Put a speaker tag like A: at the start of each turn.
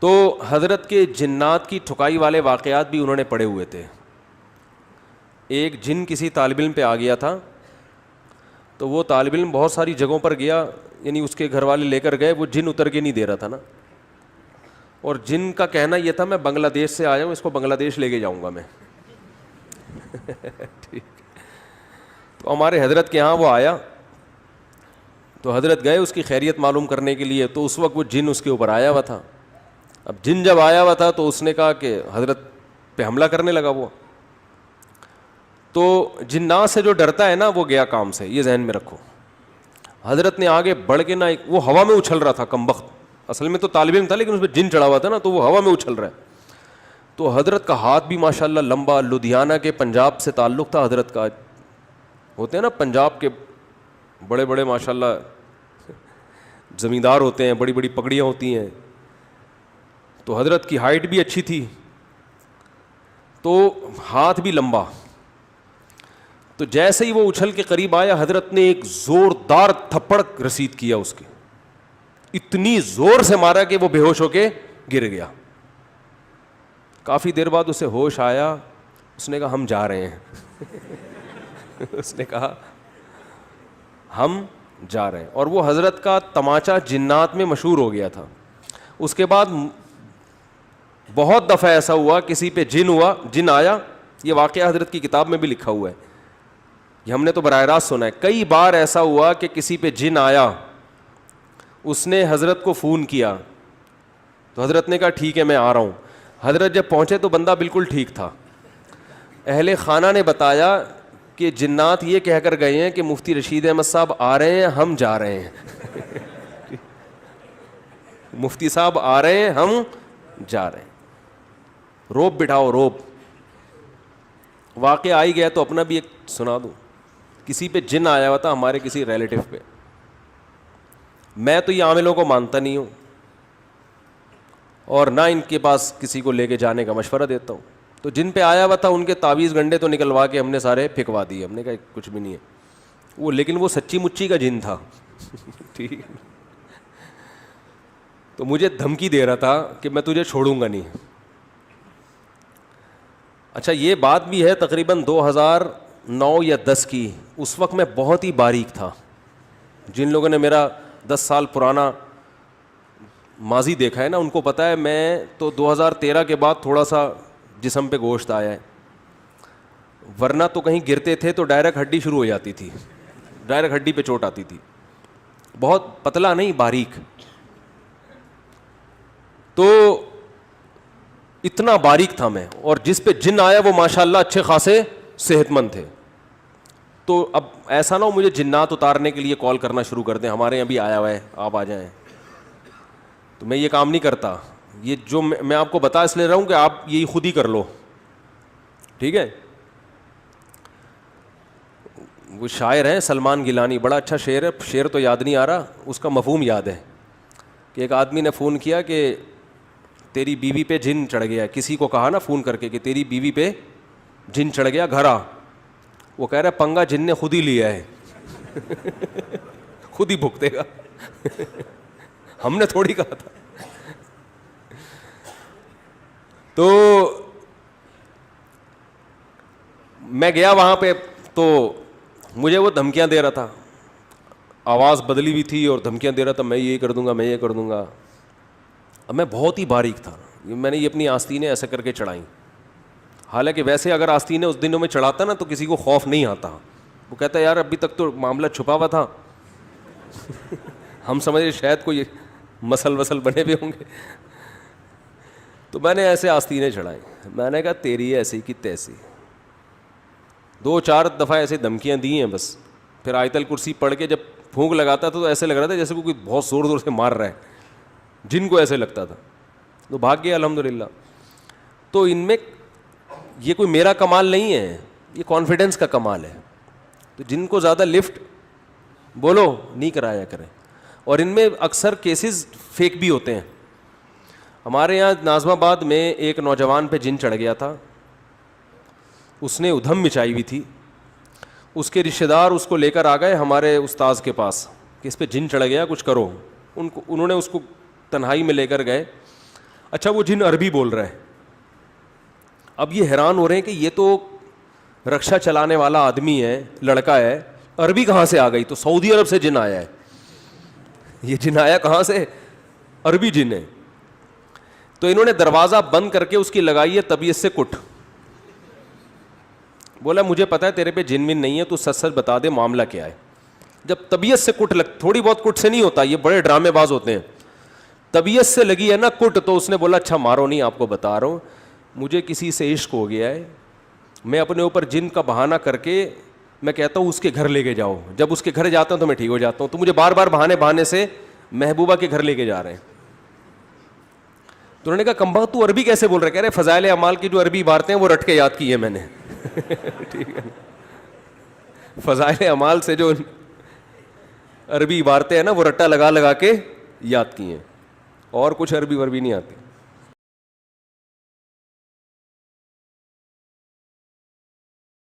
A: تو حضرت کے جنات کی ٹھکائی والے واقعات بھی انہوں نے پڑھے ہوئے تھے. ایک جن کسی طالب علم پہ آ گیا تھا, تو وہ طالب علم بہت ساری جگہوں پر گیا, یعنی اس کے گھر والے لے کر گئے, وہ جن اتر کے نہیں دے رہا تھا نا, اور جن کا کہنا یہ تھا میں بنگلہ دیش سے آیا ہوں, اس کو بنگلہ دیش لے کے جاؤں گا میں. ٹھیک. تو ہمارے حضرت کے ہاں وہ آیا, تو حضرت گئے اس کی خیریت معلوم کرنے کے لیے. تو اس وقت وہ جن اس کے اوپر آیا ہوا تھا. اب جن جب آیا ہوا تھا تو اس نے کہا کہ حضرت پہ حملہ کرنے لگا وہ. تو جنات سے جو ڈرتا ہے نا وہ گیا کام سے, یہ ذہن میں رکھو. حضرت نے آگے بڑھ کے نا, وہ ہوا میں اچھل رہا تھا کمبخت, اصل میں تو طالب علم تھا لیکن اس پہ جن چڑھا ہوا تھا نا, تو وہ ہوا میں اچھل رہا ہے. تو حضرت کا ہاتھ بھی ماشاءاللہ لمبا, لدھیانہ کے پنجاب سے تعلق تھا حضرت کا. ہوتے ہیں نا پنجاب کے بڑے بڑے ماشاءاللہ زمیندار ہوتے ہیں, بڑی بڑی پگڑیاں ہوتی ہیں. تو حضرت کی ہائٹ بھی اچھی تھی, تو ہاتھ بھی لمبا. تو جیسے ہی وہ اچھل کے قریب آیا, حضرت نے ایک زوردار تھپڑ رسید کیا اس کے, اتنی زور سے مارا کہ وہ بے ہوش ہو کے گر گیا. کافی دیر بعد اسے ہوش آیا, اس نے کہا ہم جا رہے ہیں. اس نے کہا ہم جا رہے ہیں. اور وہ حضرت کا تماچا جنات میں مشہور ہو گیا تھا. اس کے بعد بہت دفعہ ایسا ہوا کسی پہ جن آیا, یہ واقعہ حضرت کی کتاب میں بھی لکھا ہوا ہے, یہ ہم نے تو براہ راست سنا ہے. کئی بار ایسا ہوا کہ کسی پہ جن آیا, اس نے حضرت کو فون کیا, تو حضرت نے کہا ٹھیک ہے میں آ رہا ہوں. حضرت جب پہنچے تو بندہ بالکل ٹھیک تھا. اہل خانہ نے بتایا کہ جنات یہ کہہ کر گئے ہیں کہ مفتی رشید احمد صاحب آ رہے ہیں, ہم جا رہے ہیں. مفتی صاحب آ رہے ہیں, ہم جا رہے ہیں. روب بٹھاؤ روب. واقعہ آئی گیا تو اپنا بھی ایک سنا دوں. کسی پہ جن آیا ہوا تھا ہمارے کسی ریلیٹو پہ. میں تو یہ عاملوں کو مانتا نہیں ہوں, اور نہ ان کے پاس کسی کو لے کے جانے کا مشورہ دیتا ہوں. تو جن پہ آیا ہوا تھا ان کے تعویذ گنڈے تو نکلوا کے ہم نے سارے پھینکوا دیے. ہم نے کہا کچھ بھی نہیں ہے وہ, لیکن وہ سچی مچی کا جن تھا. ٹھیک. تو مجھے دھمکی دے رہا تھا کہ میں تجھے چھوڑوں گا نہیں. اچھا یہ بات بھی ہے تقریباً 2009 یا 10 کی. اس وقت میں بہت ہی باریک تھا. جن لوگوں نے میرا 10 سال پرانا ماضی دیکھا ہے نا, ان کو پتہ ہے میں تو 2013 کے بعد تھوڑا سا جسم پہ گوشت آیا ہے, ورنہ تو کہیں گرتے تھے تو ڈائریکٹ ہڈی شروع ہو جاتی تھی, ڈائریکٹ ہڈی پہ چوٹ آتی تھی. بہت پتلا نہیں, باریک. تو اتنا باریک تھا میں, اور جس پہ جن آیا وہ ماشاءاللہ اچھے خاصے صحت مند تھے. تو اب ایسا نہ ہو مجھے جنات اتارنے کے لیے کال کرنا شروع کر دیں, ہمارے یہاں بھی آیا ہوا ہے آپ آ جائیں. تو میں یہ کام نہیں کرتا. یہ جو میں آپ کو بتا اس لیے رہا ہوں کہ آپ یہی خود ہی کر لو. ٹھیک ہے. وہ شاعر ہیں سلمان گیلانی, بڑا اچھا شعر ہے, شعر تو یاد نہیں آ رہا, اس کا مفہوم یاد ہے. کہ ایک آدمی نے فون کیا کہ تیری بیوی پہ جن چڑھ گیا. کسی کو کہا نا فون کر کے کہ تیری بیوی پہ جن چڑھ گیا, گھر آ. وہ کہہ رہا ہے پنگا جن نے خود ہی لیا ہے, خود ہی بھگتے گا. ہم نے تھوڑی کہا تھا. تو میں گیا وہاں پہ, تو مجھے وہ دھمکیاں دے رہا تھا, آواز بدلی ہوئی تھی اور دھمکیاں دے رہا تھا, میں یہ کر دوں گا, میں یہ کر دوں گا. اب میں بہت ہی باریک تھا, میں نے یہ اپنی آستینیں ایسے کر کے چڑھائیں. حالانکہ ویسے اگر آستینیں اس دنوں میں چڑھاتا نا تو کسی کو خوف نہیں آتا. وہ کہتا ہے یار ابھی تک تو معاملہ چھپا ہوا تھا, ہم سمجھے شاید کوئی مسل وسل بنے ہوئے ہوں گے. تو میں نے ایسے آستینیں چڑھائیں. میں نے کہا تیری ایسی کی تیسی. 2-4 دفعہ ایسے دھمکیاں دی ہیں بس. پھر آیت الکرسی پڑھ کے جب پھونک لگاتا تھا تو ایسے لگ رہا تھا جیسے کوئی بہت زور زور سے مار رہا ہے, جن کو ایسے لگتا تھا. تو بھاگ گیا الحمدللہ. تو ان میں یہ کوئی میرا کمال نہیں ہے, یہ کانفیڈنس کا کمال ہے. تو جن کو زیادہ لفٹ بولو نہیں کرایا کریں. اور ان میں اکثر کیسز فیک بھی ہوتے ہیں. ہمارے یہاں ناظم آباد میں ایک نوجوان پہ جن چڑھ گیا تھا, اس نے ادھم مچائی ہوئی تھی. اس کے رشتہ دار اس کو لے کر آ گئے ہمارے استاذ کے پاس کہ اس پہ جن چڑھ گیا, کچھ کرو. انہوں نے اس کو تنہائی میں لے کر گئے. اچھا وہ جن عربی بول رہا ہے. اب یہ حیران ہو رہے ہیں کہ یہ تو رکشا چلانے والا آدمی ہے, لڑکا ہے, عربی کہاں سے آ گئی؟ تو سعودی عرب سے جن آیا ہے. یہ جن آیا کہاں سے؟ عربی جن ہے. تو انہوں نے دروازہ بند کر کے اس کی لگائی ہے طبیعت سے کٹ. بولا مجھے پتا ہے تیرے پہ جن ون نہیں ہے, تو سچ سچ بتا دے معاملہ کیا ہے. جب طبیعت سے کٹ تھوڑی بہت کٹ سے نہیں ہوتا, یہ بڑے ڈرامے باز ہوتے ہیں. طبیعت سے لگی ہے نا کٹ, تو اس نے بولا اچھا مارو نہیں, آپ کو بتا رہا ہوں مجھے کسی سے عشق ہو گیا ہے, میں اپنے اوپر جن کا بہانہ کر کے میں کہتا ہوں اس کے گھر لے کے جاؤ, جب اس کے گھر جاتا ہوں تو میں ٹھیک ہو جاتا ہوں, تو مجھے بار بار بہانے سے محبوبہ کے گھر لے کے جا رہے ہیں. تو انہوں نے کہا کمبا تو عربی کیسے بول رہے؟ کہہ رہے فضائل اعمال کی جو عربی عبارتیں ہیں وہ رٹ کے یاد کی ہے میں نے. ٹھیک ہے, فضائل اعمال سے جو عربی عبارتیں ہیں نا وہ رٹا لگا لگا کے یاد کی ہیں, اور کچھ عربی وربی نہیں آتی.